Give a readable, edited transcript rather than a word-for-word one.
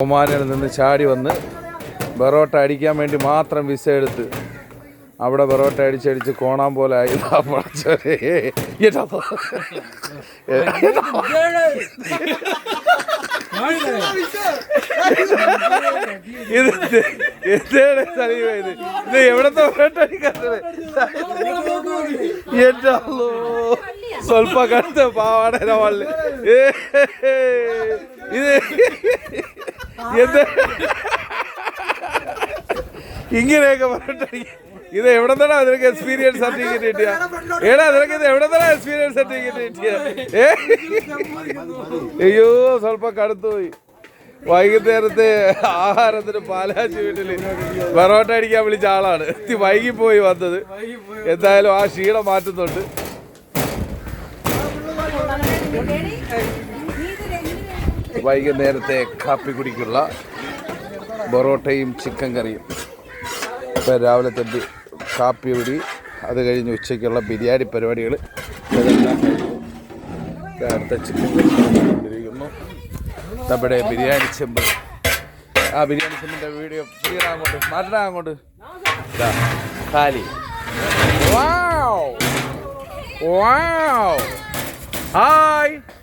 ഒമാനിൽ നിന്ന് ചാടി വന്ന് ബെറോട്ട അടിക്കാൻ വേണ്ടി മാത്രം വിസ എടുത്ത് അവിടെ ബെറോട്ട അടിച്ചടിച്ച് കോണാൻ പോലെ ആയി. ഇത് എവിടത്തെ ബെറോട്ട അടിക്കാത്തത്? ಸ್ವಲ್ಪ ಕಷ್ಟ ಪಾವಾಡ ಒಳ್ಳೆ ഇത് എന്ത് ഇങ്ങനെയൊക്കെ പറഞ്ഞിട്ട് ഇത് എവിടെ തന്നെ അതിനൊക്കെ എക്സ്പീരിയൻസ് സർട്ടിഫിക്കറ്റ് കിട്ടിയ ഏടാ അതിനൊക്കെ ഇത് എവിടെ തന്നെ എക്സ്പീരിയൻസ് സർട്ടിഫിക്കറ്റ് കിട്ടിയ? അയ്യോ സ്വല്പ കടുത്തുപോയി. വൈകുന്നേരത്തെ ആഹാരത്തിന് പാലാച്ചി വീട്ടിൽ ബെറോട്ട അടിക്കാൻ വിളിച്ച ആളാണ്. വൈകിപ്പോയി വന്നത്. എന്തായാലും ആ ക്ഷീണം മാറ്റുന്നുണ്ട്. വൈകുന്നേരത്തെ കാപ്പി കുടിക്കുള്ള ബൊറോട്ടയും ചിക്കൻ കറിയും. ഇപ്പം രാവിലത്തെ കാപ്പി കുടി, അത് കഴിഞ്ഞ് ഉച്ചയ്ക്കുള്ള ബിരിയാണി പരിപാടികൾ ഇതെല്ലാം അടുത്ത ചിക്കൻ കറിയിരിക്കുന്നു. നമ്മുടെ ബിരിയാണി ചെമ്പ്, ആ ബിരിയാണി ചെമ്പിൻ്റെ വീഡിയോ ഫ്രീടാ അങ്ങോട്ട് മാറ്റടാ അങ്ങോട്ട് കാലി. വാവ് വാവ് ഹായ്